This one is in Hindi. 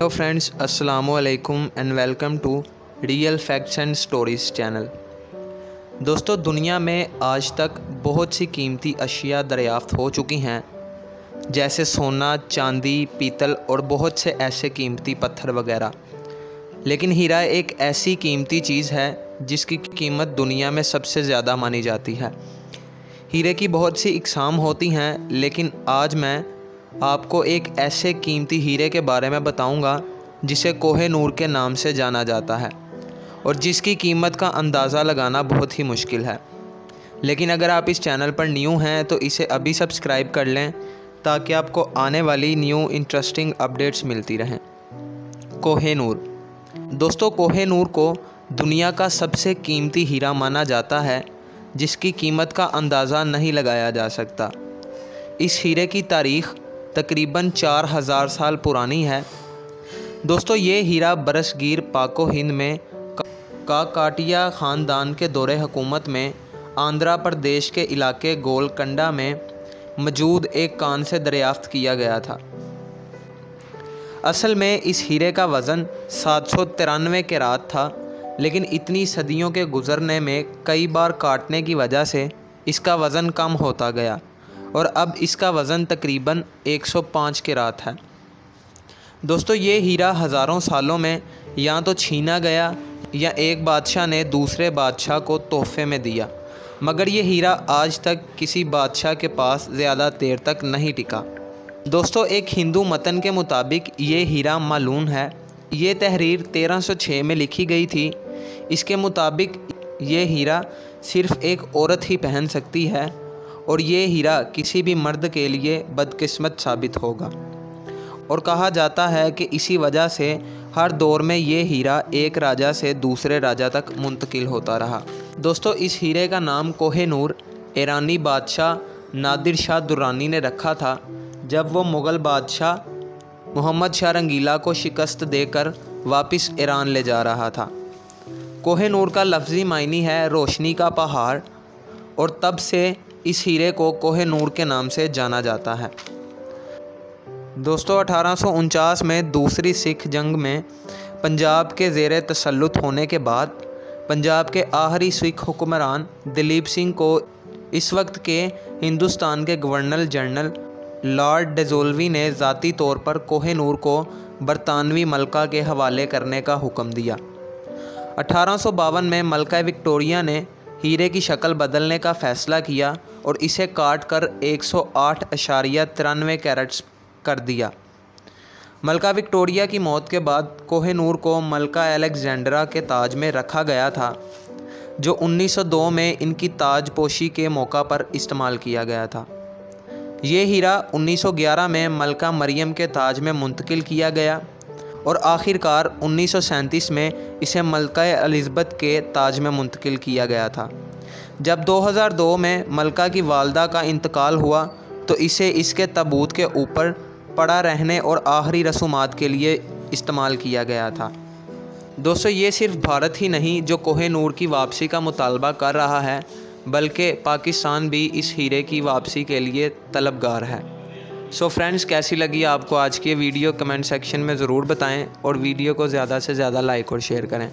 हेलो फ्रेंड्स, अस्सलामु अलैकुम and welcome to real facts and stories channel. दोस्तों, दुनिया में आज तक बहुत सी कीमती अशिया दरियाफ़्त हो चुकी हैं, जैसे सोना, चांदी, पीतल और बहुत से ऐसे कीमती पत्थर वगैरह। लेकिन हीरा एक ऐसी कीमती चीज़ है जिसकी कीमत दुनिया में सबसे ज़्यादा मानी जाती है। हीरे की बहुत सी इकसाम होती हैं, लेकिन आज मैं आपको एक ऐसे कीमती हीरे के बारे में बताऊंगा जिसे कोह-ए-नूर के नाम से जाना जाता है और जिसकी कीमत का अंदाज़ा लगाना बहुत ही मुश्किल है। लेकिन अगर आप इस चैनल पर न्यू हैं तो इसे अभी सब्सक्राइब कर लें ताकि आपको आने वाली न्यू इंटरेस्टिंग अपडेट्स मिलती रहें। कोह-ए-नूर। दोस्तों, कोह-ए-नूर को दुनिया का सबसे कीमती हीरा माना जाता है जिसकी कीमत का अंदाज़ा नहीं लगाया जा सकता। इस हीरे की तारीख़ तकरीबन 4000 साल पुरानी है। दोस्तों, ये हीरा बरसगीर पाको हिंद में काकाटिया ख़ानदान के दौरे हुकूमत में आंध्रा प्रदेश के इलाके गोलकंडा में मौजूद एक कान से दरियाफ़्त किया गया था। असल में इस हीरे का वज़न 793 कैरात था, लेकिन इतनी सदियों के गुज़रने में कई बार काटने की वजह से इसका वज़न कम होता गया और अब इसका वज़न तकरीबन 105 कैरात है। दोस्तों, ये हीरा हज़ारों सालों में या तो छीना गया या एक बादशाह ने दूसरे बादशाह को तोहफे में दिया, मगर ये हीरा आज तक किसी बादशाह के पास ज़्यादा देर तक नहीं टिका। दोस्तों, एक हिंदू मतन के मुताबिक ये हीरा मालून है। ये तहरीर 1306 में लिखी गई थी। इसके मुताबिक ये हीरा सिर्फ़ एक औरत ही पहन सकती है और ये हीरा किसी भी मर्द के लिए बदकिस्मत साबित होगा, और कहा जाता है कि इसी वजह से हर दौर में ये हीरा एक राजा से दूसरे राजा तक मुंतकिल होता रहा। दोस्तों, इस हीरे का नाम कोह-ए-नूर ईरानी बादशाह नादिर शाह दुर्रानी ने रखा था जब वो मुग़ल बादशाह मोहम्मद शाह रंगीला को शिकस्त देकर वापस ईरान ले जा रहा था। कोह-ए-नूर का लफ्ज़ी मायनी है रोशनी का पहाड़, और तब से इस हीरे को कोह-ए-नूर के नाम से जाना जाता है। दोस्तों, 1849 में दूसरी सिख जंग में पंजाब के ज़ेरे तसल्लुत होने के बाद पंजाब के आखिरी सिख हुक्मरान दलीप सिंह को इस वक्त के हिंदुस्तान के गवर्नर जनरल लॉर्ड डेज़ोल्वी ने ज़ाती तौर पर कोह-ए-नूर को बरतानवी मलका के हवाले करने का हुक्म दिया। 1852 में मलका विक्टोरिया ने हीरे की शक्ल बदलने का फ़ैसला किया और इसे काट कर 108.93 कैरेट्स कर दिया। मलका विक्टोरिया की मौत के बाद कोह-ए-नूर को मलका अलेक्जेंड्रा के ताज में रखा गया था, जो 1902 में इनकी ताजपोशी के मौका पर इस्तेमाल किया गया था। ये हीरा 1911 में मलका मरियम के ताज में मुंतकिल किया गया और आखिरकार 1937 में इसे मलका एलिज़ाबेथ के ताज में मुंतकिल किया गया था। जब 2002 में मलका की वालदा का इंतकाल हुआ तो इसे इसके ताबूत के ऊपर पड़ा रहने और आखिरी रसूमात के लिए इस्तेमाल किया गया था। दोस्तों, ये सिर्फ भारत ही नहीं जो कोह-ए-नूर की वापसी का मुतालबा कर रहा है, बल्कि पाकिस्तान भी इस हीरे की वापसी के लिए तलबगार है। सो फ्रेंड्स, कैसी लगी आपको आज की वीडियो कमेंट सेक्शन में ज़रूर बताएं और वीडियो को ज़्यादा से ज़्यादा लाइक और शेयर करें।